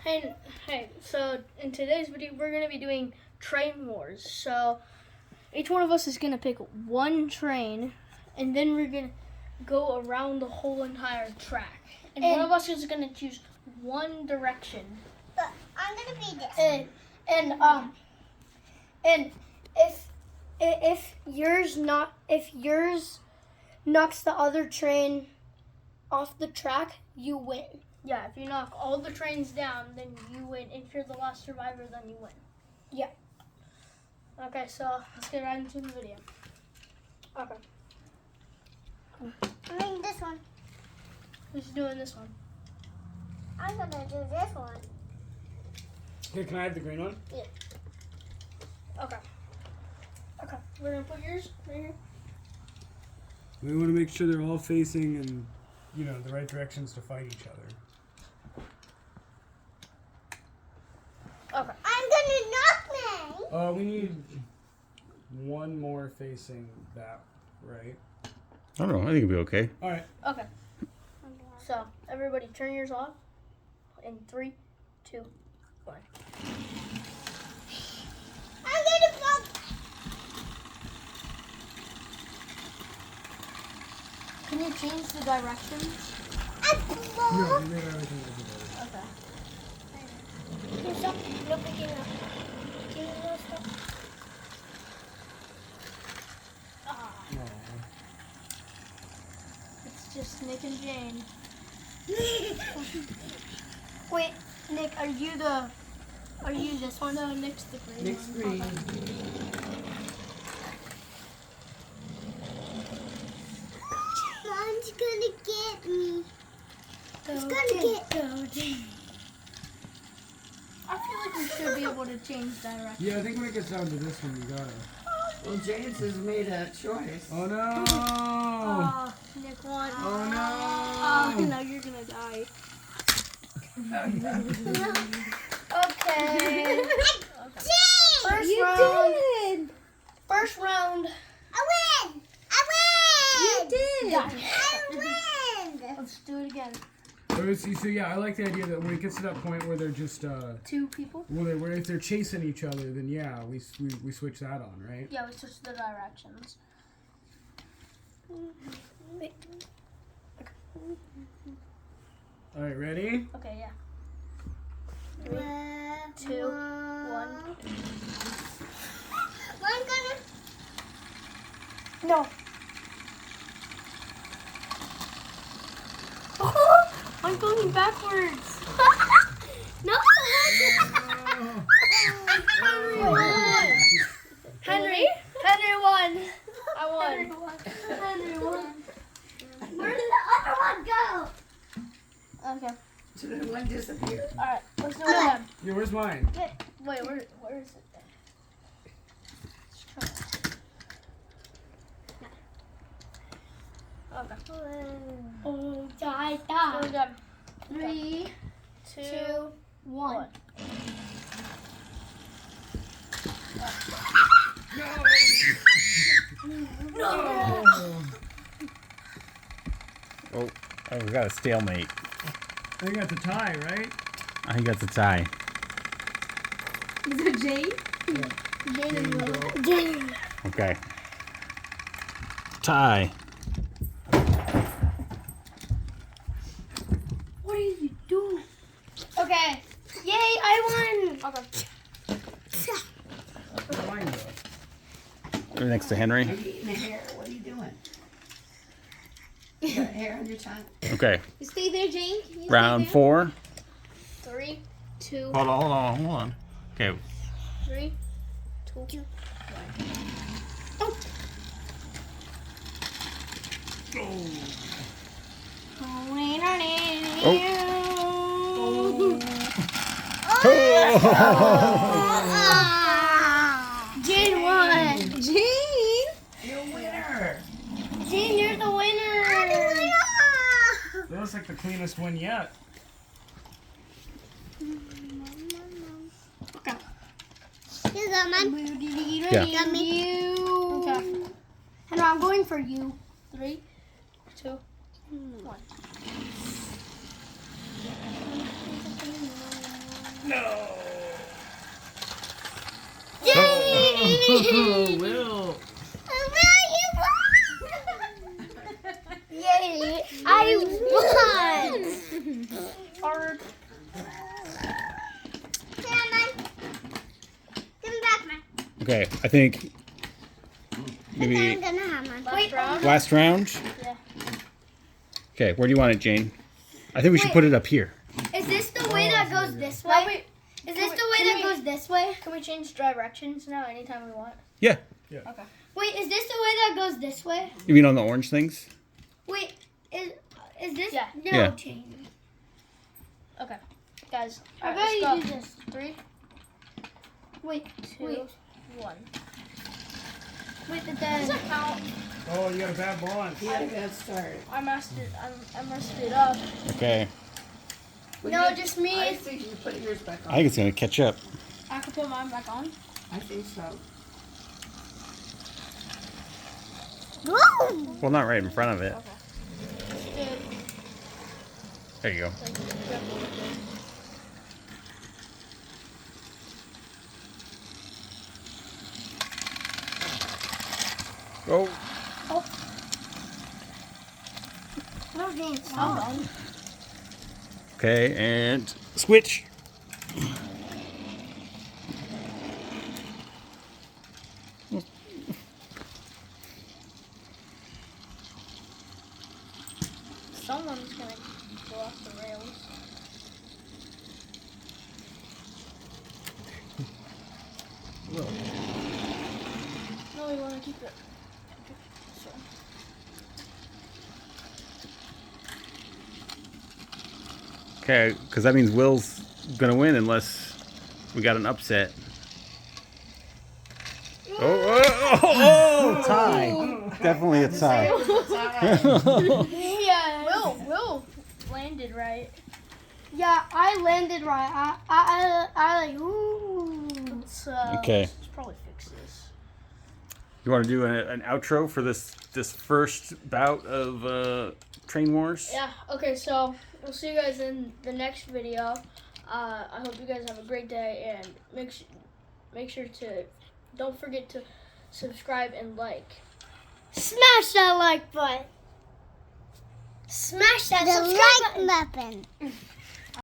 Hey, so in today's video, we're going to be doing train wars. So each one of us is going to pick one train, and then we're going to go around the whole entire track. And one of us is going to choose one direction. I'm going to be this. And if yours knocks the other train off the track, you win. Yeah, if you knock all the trains down, then you win. If you're the last survivor, then you win. Yeah. Okay, so let's get right into the video. Okay. I'm doing this one. Who's doing this one? I'm going to do this one. Here, can I have the green one? Okay. Okay, we're going to put yours right here. We want to make sure they're all facing in, the right directions to fight each other. Okay. I'm going to knock me. We need one more facing that, right? I don't know. I think it'll be okay. All right. Okay. So, everybody turn yours off in 3, 2, 1. I'm going to fall. Can you change the directions? I'm Yeah, fall. we made everything together. Okay. Stop. No picking up. Can you no stop? It's just Nick and Jane. Wait, Nick, are you this one? No, Nick's the green Nick's one. green. Mom's going to get me. It's going to get I feel like we should be able to change directions. Yeah, I think when it gets down to this one, you gotta. Well, James has made a choice. Oh no! Oh, Nick won. Oh no! Oh, now you're gonna die. Okay. First You round. did. First round. I win. I win. You did. I win. Let's do it again. So yeah, I like the idea that when it gets to that point where they're just Two people? where if they're chasing each other, then yeah, we switch that on, right? Yeah, we switch the directions. All right, ready? Okay, yeah. 3, 2, 1. I'm gonna. No. I'm going backwards. No. Henry won. I won. Henry won. Where did the other one go? Okay. So did one disappear? Alright, let's do it again. Yeah, where's mine? Wait, where is it? Let's try it. Okay. Oh, die, So die. again. 3, 2, 1. 1. Oh, we got a stalemate. I think that's a tie, right? I think that's a tie. Is it Jane? Jane. Okay. Tie. What did you do? Okay. Yay, I won. Okay. Mine though. We're next to Henry. Are you eating a hair? What are you doing? You got hair on your tongue? Okay. You stay there, Jane. Can you Round stay 4. 3, 2, Hold on. Okay. 3, 2, 1. Jane won. Jane? You're a winner. Jane, you're the winner. That looks like the cleanest one yet. You got mine? Yeah. Got me? Okay. And I'm going for you. 3, 2, 1. No. Yay! Will. Yay! I won! Hard. Come on. Come back, man. Okay, I think I'm maybe gonna have mine. Last round. last round. Yeah. Okay, where do you want it, Jane? I think we should put it up here. Is this the way that goes this Now way? we, Is this we- the way can that we- goes this way? Can we change directions now anytime we want? Yeah. Wait, is this the way that goes this way? You mean on the orange things? Wait, is this? Yeah. No, Yeah. change. Okay. Guys, How alright, about let's you go. do this? 3, Wait, 2, wait, 1. wait, but Does then. that count? Oh, you got a bad bond. You had a bad start. I messed it up. Okay. Well, No, you- just me. I think you put yours back on. I think it's gonna catch up. I can put mine back on. I think so. Whoa! Well, not right in front of it. Good. There you go. Go. No dance. Oh. Okay, and switch. Someone's gonna go off the rails. Will. No, we want to keep it. So. Okay, because that means Will's gonna win unless we got an upset. Oh, tie! Definitely a tie. Yeah. Will landed right. Yeah, I landed right. I like. Ooh. Let's, Okay. Let's probably fix this. You want to do an outro for this first bout of Train Wars? Yeah. Okay. So we'll see you guys in the next video. I hope you guys have a great day and make sure to don't forget to subscribe and like. Smash that like button. Smash that The subscribe like button. button.